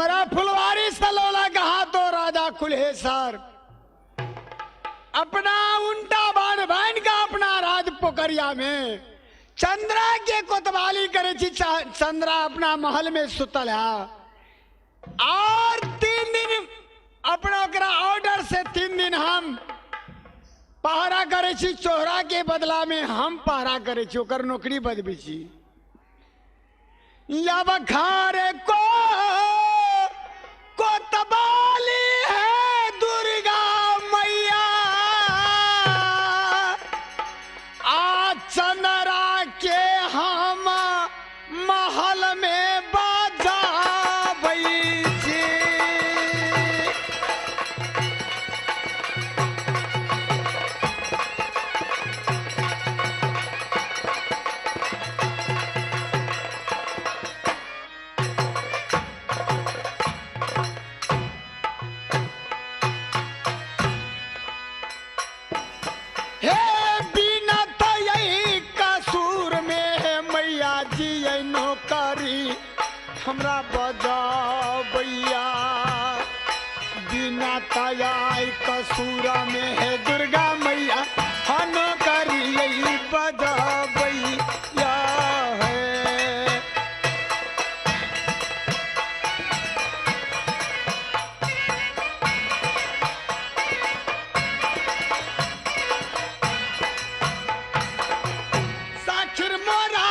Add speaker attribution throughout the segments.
Speaker 1: हमारा फुलवारी सलोला कहा तो राजा कुल्हेसर अपना उल्टा बाण बांध का अपना राज पोखरिया में चंद्रा के कोतवाली करे छी। चंद्रा अपना महल में सुतल है और 3 दिन अपना ऑर्डर से 3 दिन हम पहरा करे छी। चोहरा के बदला में हम पहरा करे छी, ओकर नौकरी बदबी छी। या बखारे कोतवाली है दुर्गा मैया आ चंद्रा के हम महल में बजाबै छी। हमरा बजाबैया बिना तयाई कसूरा में है दुर्गा मैया हन करिए बजाबैया है। साखिर मोरा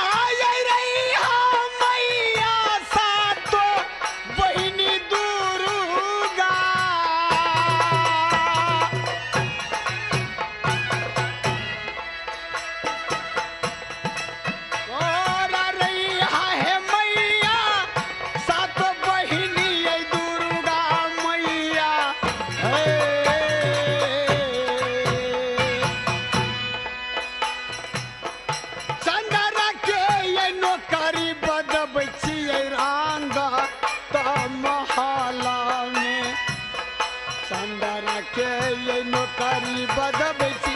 Speaker 1: नौकरी बदबै छी।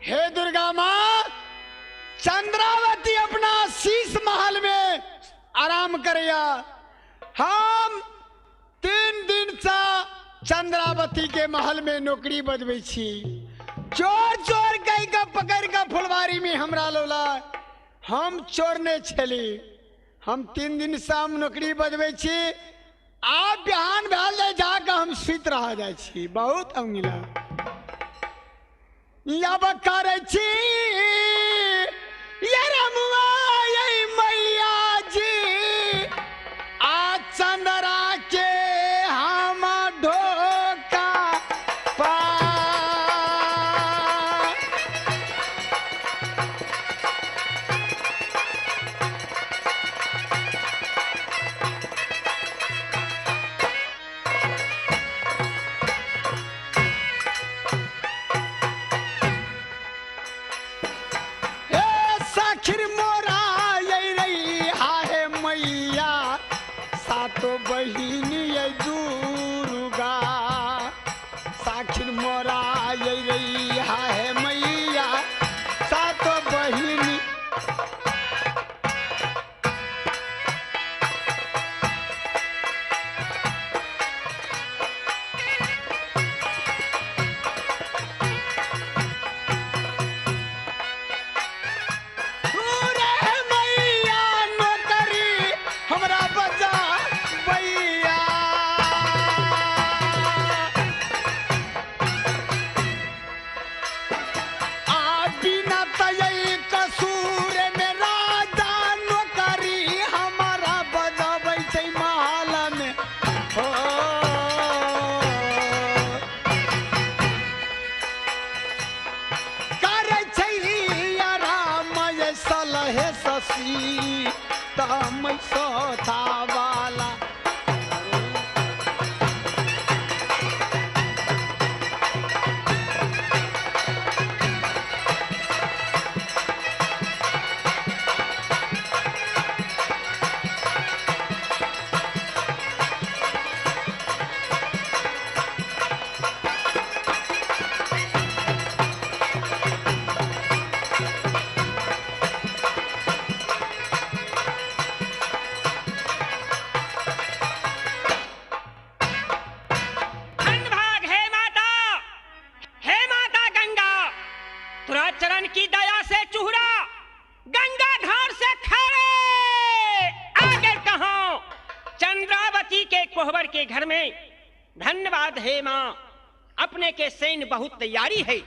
Speaker 1: हे दुर्गा माँ, चंद्रावती अपना शीश महल में आराम करैया। हम 3 दिन से चंद्रावती के महल में नौकरी बदबै छी। चोर चोर कह के पकड़ के फुलवारी में हमरा लोला हम चोर नहीं छली। हम 3 दिन से हम नौकरी बदबै छी। आप बिहान भेल जाए जाके हम सुत रह जाए छी। बहुत अंगिला अब करे छी ये रमुआ ये मैया जी आ चंद्रा के हम ढोका पा। आखिर मोरा
Speaker 2: धन्यवाद हे माँ, अपने के सैन्य बहुत तैयारी है।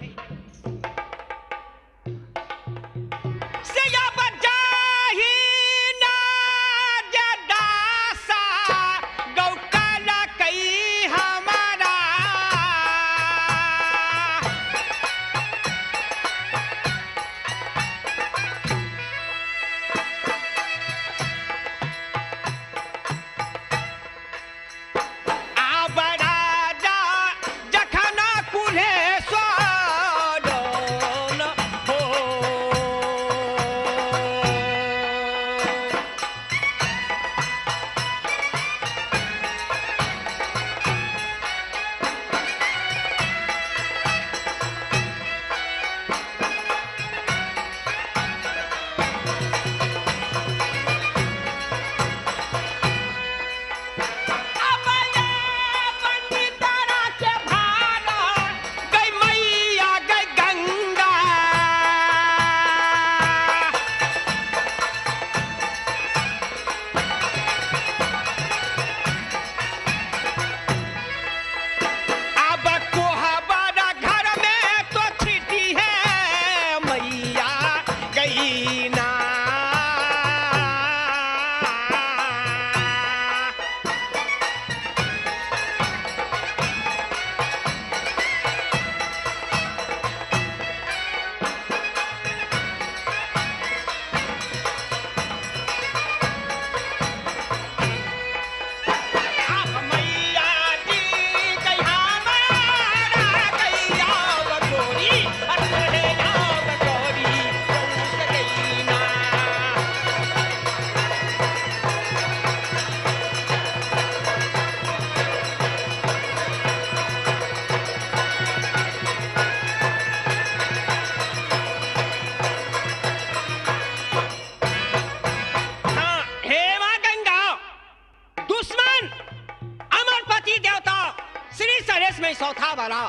Speaker 2: चौथा वाला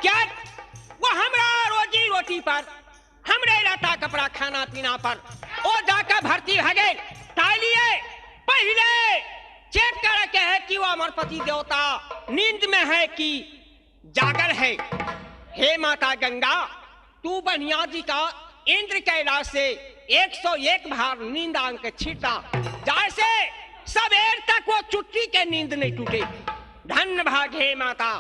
Speaker 2: क्या वो हमरा रोजी रोटी पर हमरे लता कपड़ा खाना पीना पर ओ जाकर भर्ती भगे तालिए पहले चेक कर के है कि वो अमर पति देवता नींद में है कि जागर है। हे माता गंगा, तू बनिया जी का इंद्र कैलाश से 101 बार नींद अंक छीटा जैसे सवेर तक वो चुट्टी के नींद नहीं टूटे। धन्य भाग हे माता।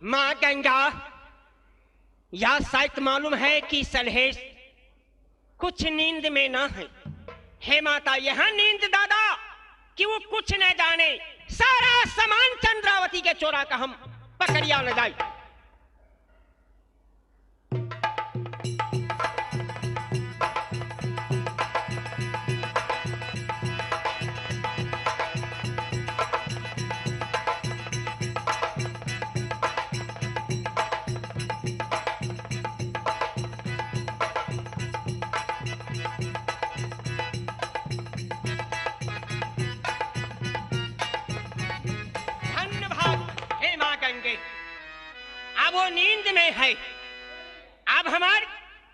Speaker 2: माँ गंगा, यह शायद मालूम है कि सलहेश कुछ नींद में ना है। हे माता, यह नींद दादा कि वो कुछ न जाने, सारा सामान चंद्रावती के चोरा का हम पकड़िया न जाए। अब वो नींद में है, अब हमारे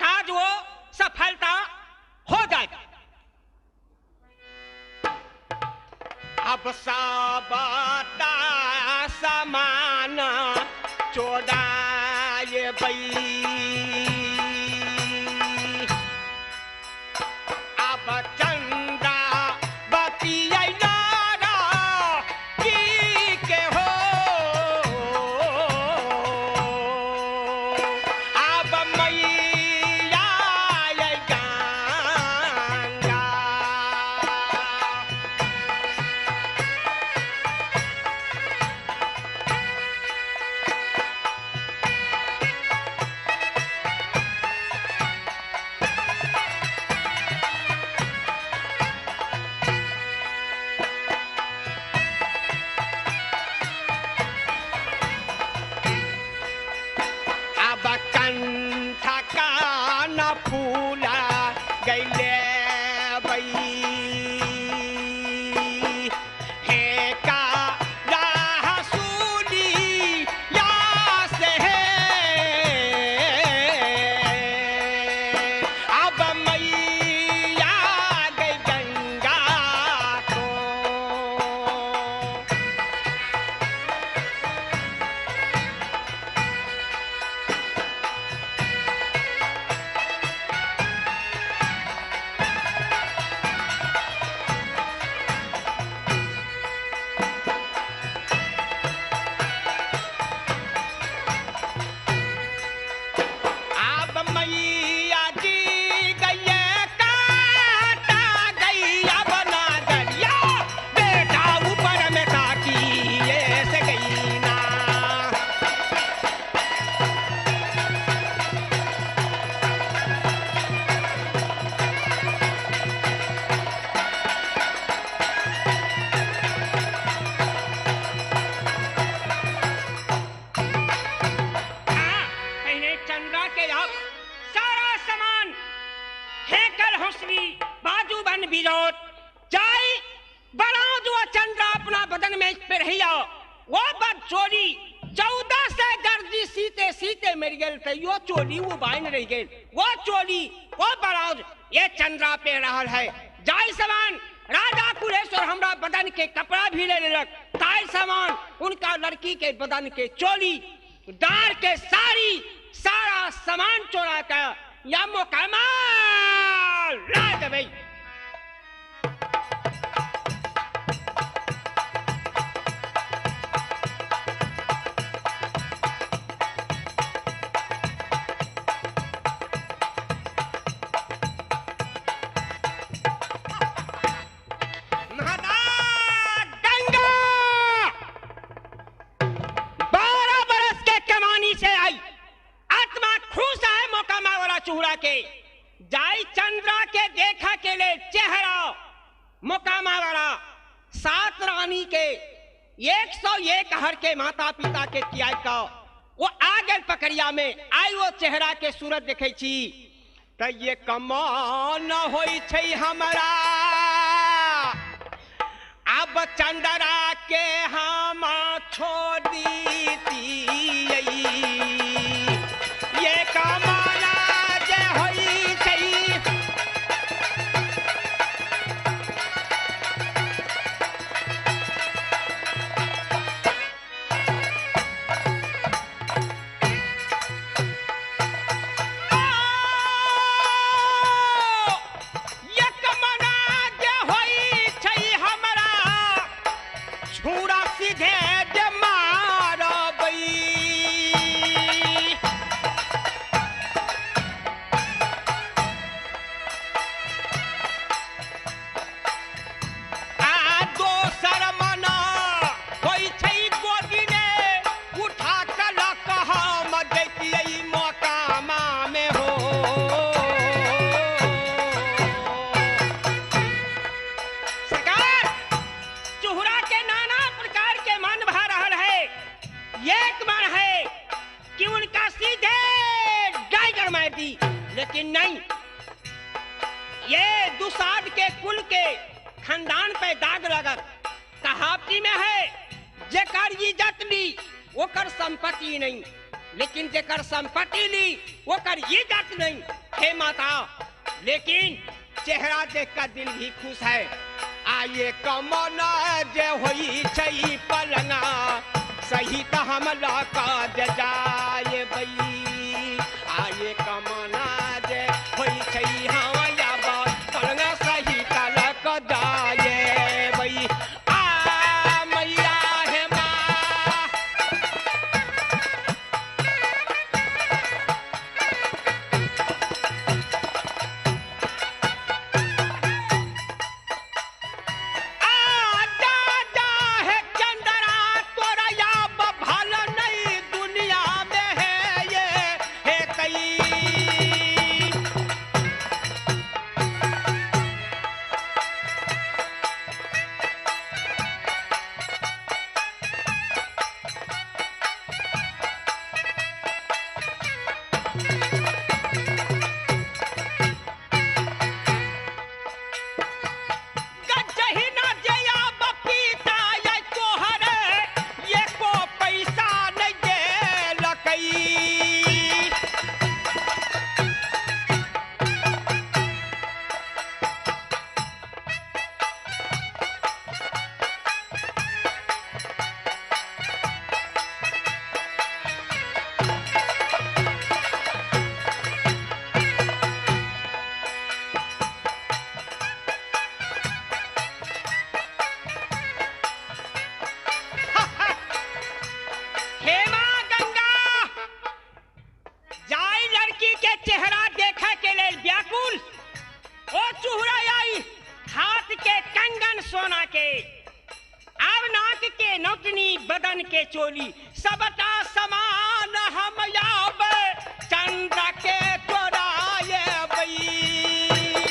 Speaker 2: काज वो सफलता हो जाएगा। अब साबाता समान चोराए बई, अब चंदा बतिया चंद्रा के आप सारा सामान हैकर हंसली बाजू बन बिजोत जाई बनाओ जो चंद्रा अपना बदन में पहरिया वो बद चोरी 14 से दर्जी सीते सीते मर गए थे यो चोली वो बाइन रह गए वो चोली वो बराज ये चंद्रा पे रहल है जाई सामान राजा कुलेश्वर हमरा बदन के कपड़ा भी ले लेलक ताई सामान उनका लड़की के बदन के चोली दार के सारी सारा सामान चोरा कर या मुकम्मल ला देबै चूड़ा के जाई चंद्रा के देखा के ले चेहरा मुकामा वाला 7 रानी के 101 हर के माता पिता के किया का वो आगे पकड़िया में आई वो चेहरा के सूरत देखे छी त ये कमान होई छै हमरा अब चंद्रा के हम छोड़ दी ये कमान लेकिन नहीं ये दुसाद के कुल के खानदान पे दाग लगत कहावती में है जेकर इज्जत ली ओकर संपत्ति नहीं लेकिन जेकर संपत्ति ली ओकर इज्जत नहीं हे माता लेकिन चेहरा देखकर दिल भी खुश है आये कमना जे होई छई पलंगा सही त हमला का जाए बई आये कमना जे होई छई हवाया बात पलंगा सही तलक जाए बई आ मैया है माँ सोना के अब नाक के नौतनी बदन के चोली सबटा समान हम याब चंद्र के तोराए बई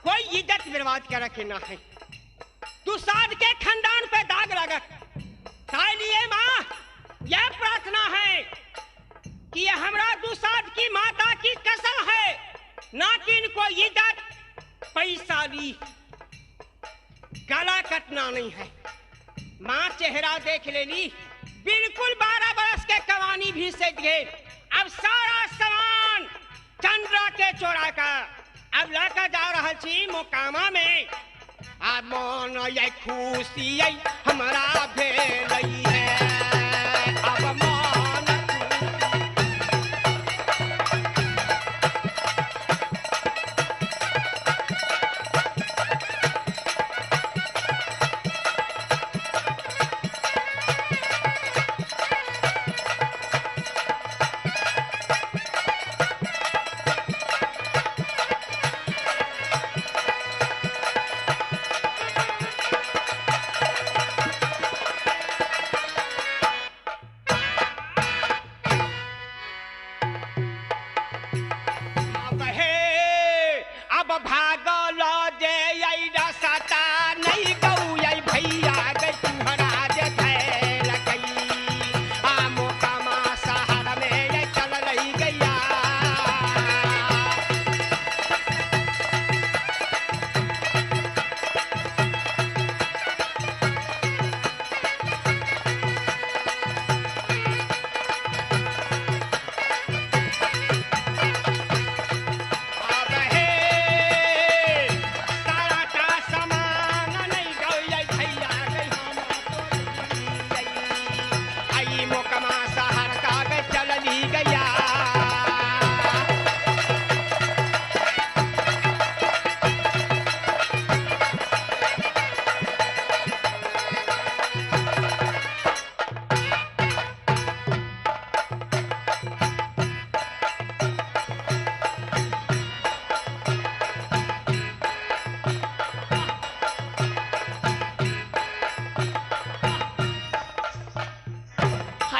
Speaker 2: कोई इज्जत बर्बाद करे के ना है। दुसाद के खानदान पे दाग लगत, लिए माँ यह प्रार्थना है कि ये हमरा दुसाद की माता की कसम है ना कि इनको इज्जत पैसा ली गला कटना नहीं है। माँ चेहरा देख लेनी, बिल्कुल 12 बरस के कवानी भी सज गए। अब सारा सामान चंद्रा के चोरा का अब लेकर जा रहा छी मोकामा में। अब मन ये खुशी हमारा भेलई है, अब मन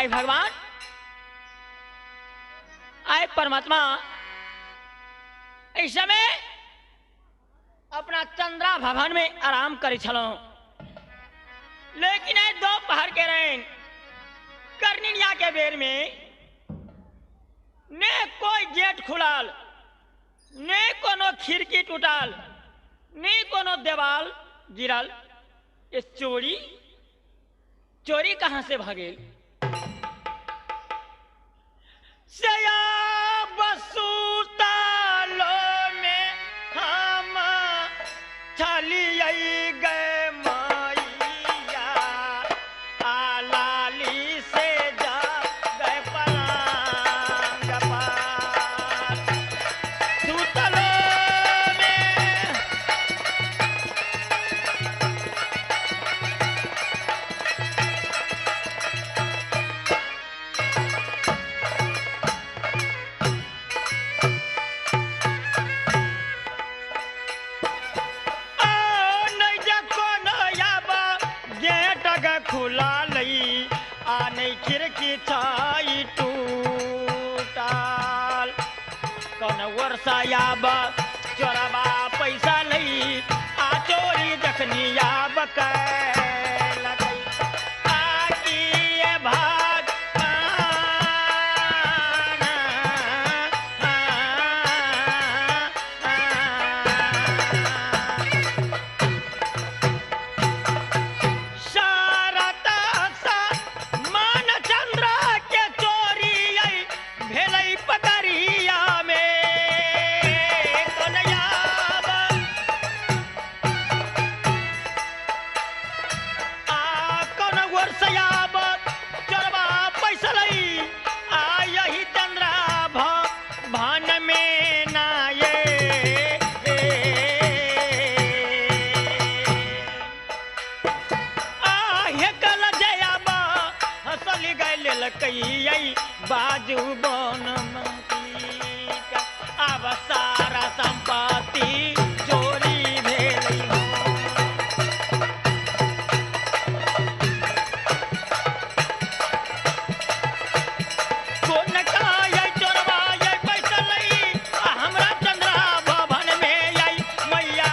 Speaker 3: भगवान आए परमात्मा इस समय अपना चंद्रा भवन में आराम करे छलो, लेकिन दोपहर के रैन करनिया के बेर में ने कोई गेट खुलाल, ने कोनो खिड़की टूटल, ने कोनो देवाल गिरल। ये चोरी कहां से भागेल? सया बसूतालो में हम चलिए गए मैया, आलाली से जा गए पलंग पर सुतलो में। खुला लई आने खिड़की छाई टूटाल, कौन वर्षा याब चोरबा पैसा लई आ चोरी जखनी याब लगई आकी ये भाग बाजू बन अब सारा संपत्ति चोरी भेल हो। चोरवा पैसा लई हमरा चंद्रा भवन में आई मैया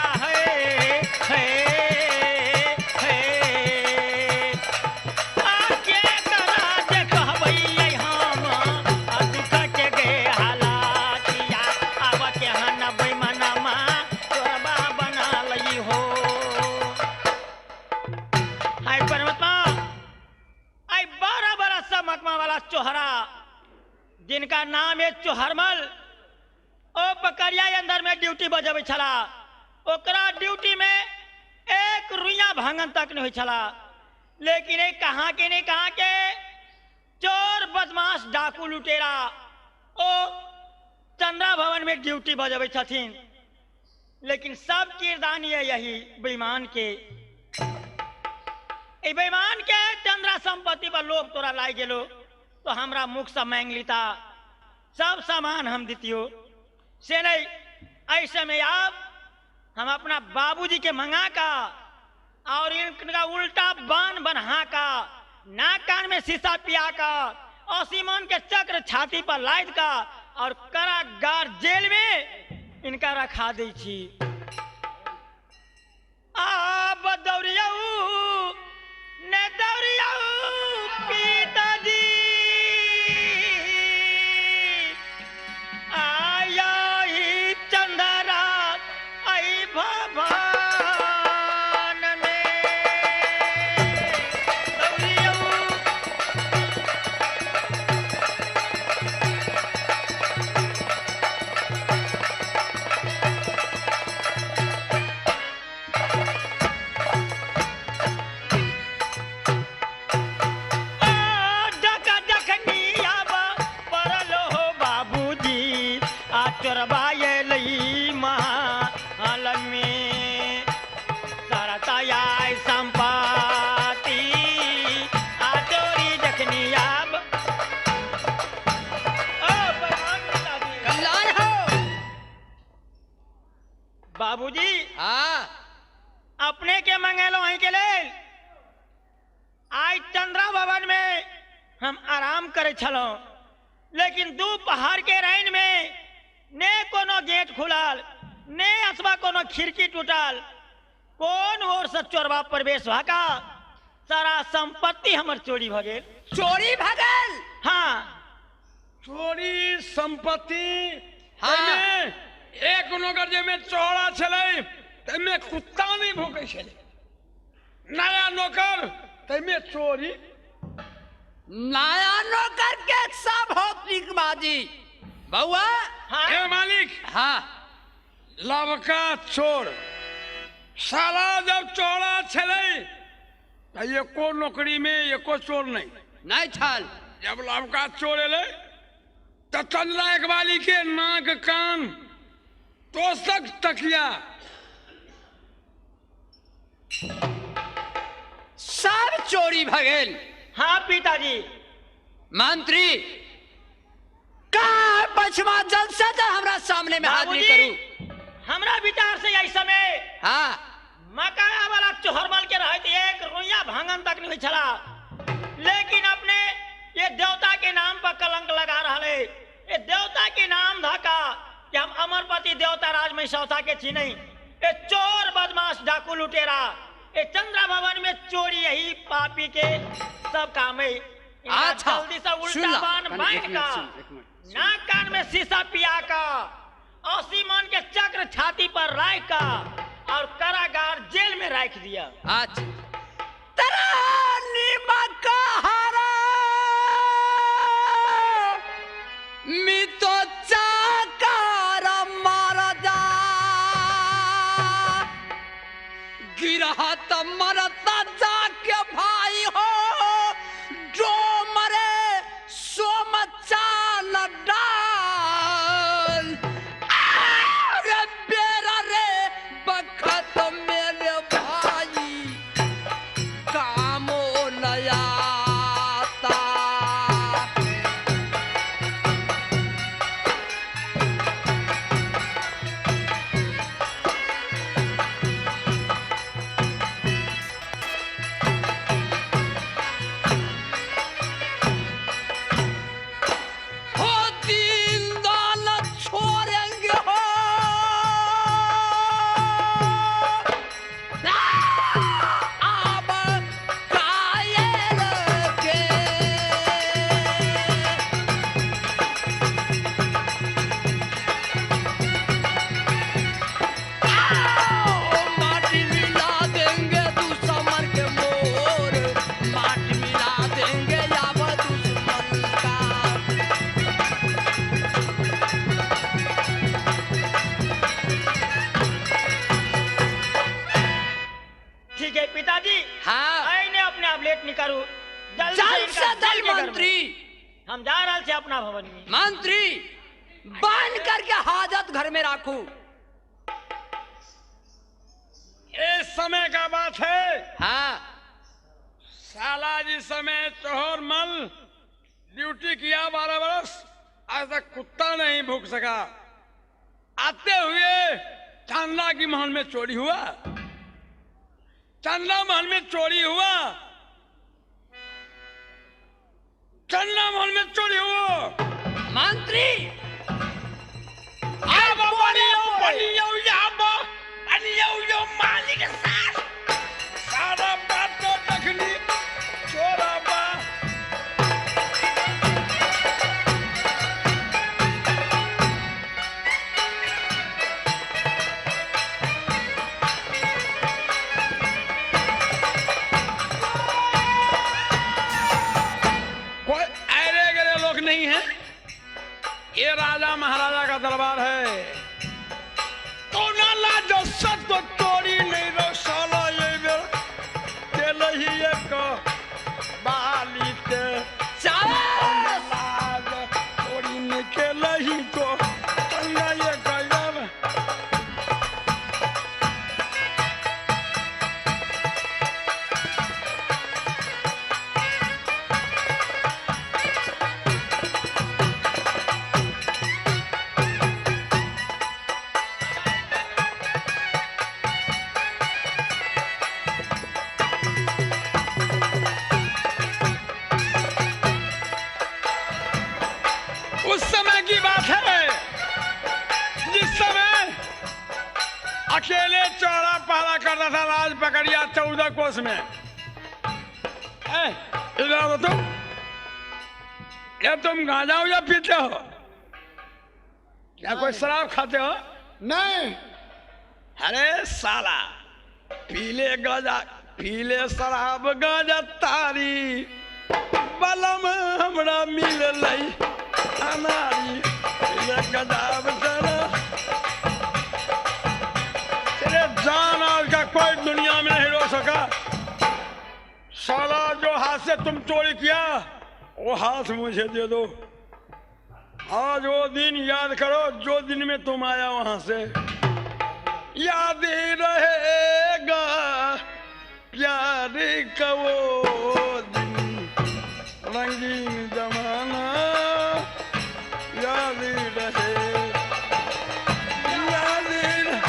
Speaker 3: ड्यूटी बजबै छला ओकरा ड्यूटी में एक रुइया भांगन तक नहीं होइ छला। लेकिन ये कहाँ के ने कहाँ के चोर बदमाश डाकू लुटेरा ओ चंद्रा भवन में ड्यूटी बजबै छथिन। लेकिन सब किरदानी है यही बेईमान के। ए बेईमान के चंद्रा संपत्ति पर लोग तोरा लाई गेलो तो हमरा मुख से मांग लीता, सब सामान हम दितियो से नहीं। ऐसे में आप हम अपना बाबूजी के मंगा का और इनका उल्टा बान बन्हा का नाक कान में शीशा पिया का और सीमान के चक्र छाती पर लाद का और कारागार जेल में इनका रखा दी छी। अब दौड़ियाऊ ने दौड़ियाऊ पिताजी आया ही चंद्रा आई भवन में दौड़ियाऊ। डका डकनिया परल हो बाबूजी आ चोरबाए लई महल में सरताया संपत्ति आ चोरी डकनिया
Speaker 2: कल्याण हो।
Speaker 3: बाबूजी
Speaker 2: हाँ
Speaker 3: अपने के मंगेलो वहीं के लेल आज चंद्रा भवन में हम आराम करे छलो। लेकिन दोपहर के रैन में ने कोनो गेट खुलल ने असबा कोनो खिड़की टूटल, कौन ओर से चोरबा प्रवेश भाका सारा संपत्ति हमर चोरी भ गेल।
Speaker 2: चोरी भगल।
Speaker 3: हाँ
Speaker 4: चोरी संपत्ति
Speaker 2: हाँ।
Speaker 4: एमे एक नौकर जे में चौड़ा छले तमे कुत्ता नहीं भूखे छले, नया नौकर तमे चोरी।
Speaker 2: नया नौकर के सब हो बाजी बउआ।
Speaker 3: हाँ
Speaker 4: ए मालिक
Speaker 2: हाँ
Speaker 4: लवका चोर साला जब चौड़ा छले तो एको नौकरी में एको चोर नहीं।
Speaker 2: नहीं छल।
Speaker 4: जब लवका चोर एले तो चंद्रा इकबाली के नाक कान तोसक तकिया
Speaker 2: सब चोरी भगेल।
Speaker 3: हाँ पिताजी
Speaker 2: मंत्री का पछवा जल्द से जल्द हमरा सामने में हाजिर
Speaker 3: बाबूजी,
Speaker 2: करूं।
Speaker 3: हमरा विचार से यही समय
Speaker 2: हाँ
Speaker 3: मकाया वाला चोहरमल के रहते एक रुइया भांगन तक नहीं छला। लेकिन अपने ये देवता के नाम पर कलंक लगा रहे। ये देवता के नाम धका कि हम अमरपति देवता राज में सौता के छी नहीं। ये चोर बदमाश डाकू लुटेरा ये चंद्रा भवन में चोरी यही पापी के सब काम है। इनका
Speaker 2: अच्छा,
Speaker 3: जल्दी से
Speaker 2: सुन
Speaker 3: उल्टा
Speaker 2: ला।
Speaker 3: बान
Speaker 2: एक
Speaker 3: बांध
Speaker 2: मिनट,
Speaker 3: का
Speaker 2: एक मिनट, सुन।
Speaker 3: नाक कान में शीशा पिया का और सीमान के चक्र छाती पर रख का और कारागार जेल में रख दिया।
Speaker 2: अच्छा तेरा निमक हारा मी तो चाकर मरदा गिरहा त मरता जाके भाई हो जो मरे सो मचान डाल। अरे बेरा रे बखत मेरे भाई कामो नया
Speaker 3: लीजिए पिताजी।
Speaker 2: हाँ।
Speaker 3: आईने अपने आप लेट नहीं करू, जल्दी
Speaker 2: जल्द
Speaker 3: इनका
Speaker 2: से
Speaker 3: जल
Speaker 2: जल्द
Speaker 3: के घर में।
Speaker 2: मंत्री,
Speaker 3: हम जा रहे थे अपना भवन में।
Speaker 2: मंत्री बांध करके हाजत घर में राखू।
Speaker 4: इस समय का बात है।
Speaker 2: हाँ।
Speaker 4: साला जिस समय चौहर मल ड्यूटी किया 12 वर्ष, आज तक कुत्ता नहीं भूख सका। आते हुए चांदला की महल में चोरी हुआ, चांदला महल में चोरी हुआ, चांदला महल में चोरी हुआ।
Speaker 2: मंत्री
Speaker 4: मालिक सारा बात तो तखनी चोरा बा। कोई ऐरे गरे लोग नहीं है, ये राजा महाराजा का दरबार है। तो नाला जो सब तो चोरी नहीं रो साला ये बेर के लही एक बाली के नाला जो चोरी नहीं के लही तो चंगा ये गयर। उस समय की बात है जिस समय अकेले चौड़ा पहरा करता था राज पकड़िया 14 कोस में। इधर आओ तुम, या तुम गांजा उजा पीते हो, या कोई शराब खाते हो?
Speaker 1: नहीं।
Speaker 4: अरे साला पीले गांजा, पीले शराब गांजा तारी बलम हमरा मिल लई अनारी ये गदाब चला। तेरे जान आज का कोई दुनिया में नहीं रो सका। साला जो हाथ से तुम चोरी किया वो हाथ मुझे दे दो। आज वो दिन याद करो जो दिन में तुम आया वहां से, याद ही रहेगा प्यार का वो दिन, रंगीन जमाना याद ही रहे, याद ही रहे।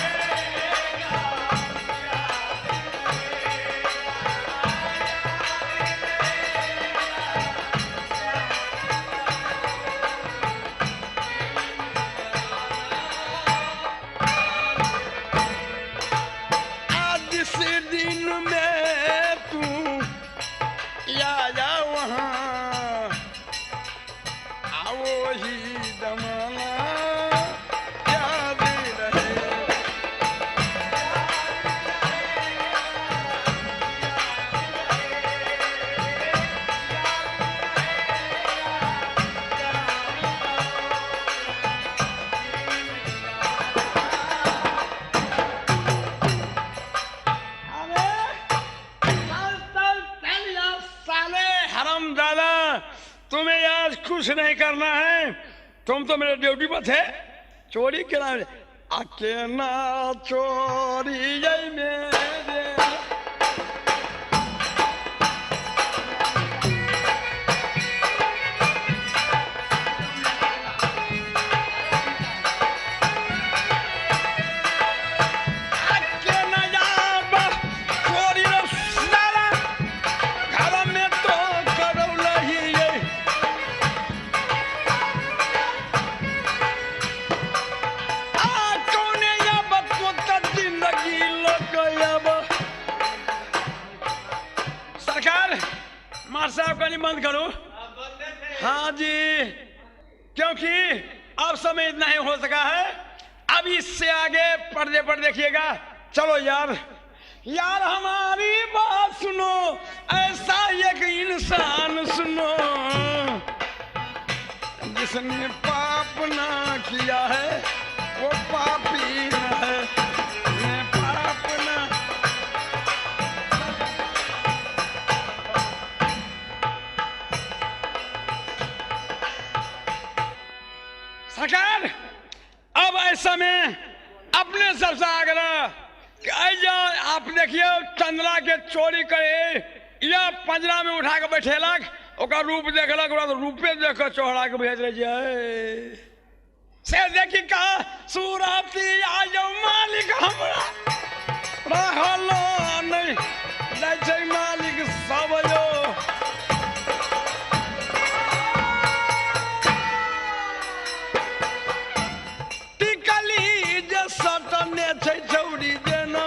Speaker 4: आज इस दिन में तू आया वहाँ, आओ ही जमाना याद रहे। साले हरामजादा, तुम्हें आज कुछ नहीं करना है, तुम तो मेरे ड्यूटी पर थे। चोरी के नाम आके ना चोरी यही मेरे। आके ना जाब चोरी रो साला, घर में तो करो लही यही। सरकार मार साहब का नहीं बंद करो। हाँ जी, क्योंकि अब समय इतना ही हो सका है, अब इससे आगे पर्दे पर देखिएगा। चलो यार, यार हमारी बात सुनो, ऐसा एक इंसान सुनो जिसने पाप ना किया है वो पापी न है, जिसने पाप ना समय अपने सबसे आग्रह कि आइया आप देखिए चंद्रा के चोरी करे या पंजरा में उठा के बैठेलक ओकर रूप देखलक रूपे देख के चोहरा के भेज रही से देखी कहा सूरती आयो मालिक हमरा रहलो नहीं दै छै मालिक सब यो टिकली जे सटने छै छौरी जेना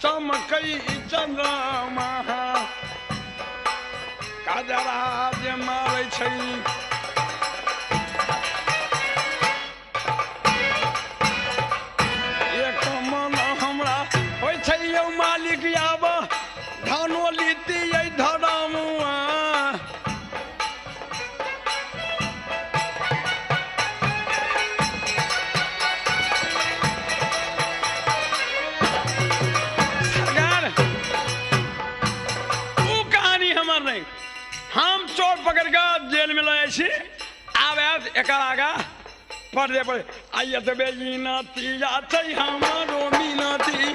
Speaker 4: चमकई चंद्रमा काजरा जे मारै छै मालिक आब धानो लीती धरमुआ सरकार वो कहानी हमार नहीं हम चोर पकड़ के जेल में लाए छी आब एक आगा पढ़े पड़े आइए तो बेजीनाती जाते हमारो मीनाती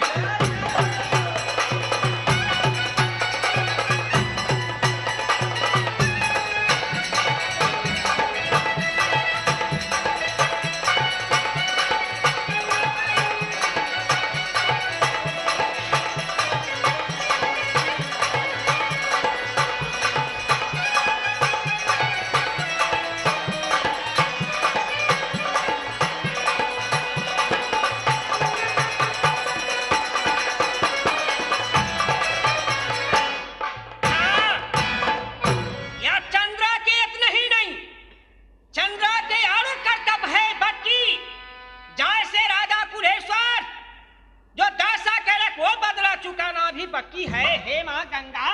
Speaker 2: बाकी है। हे मां गंगा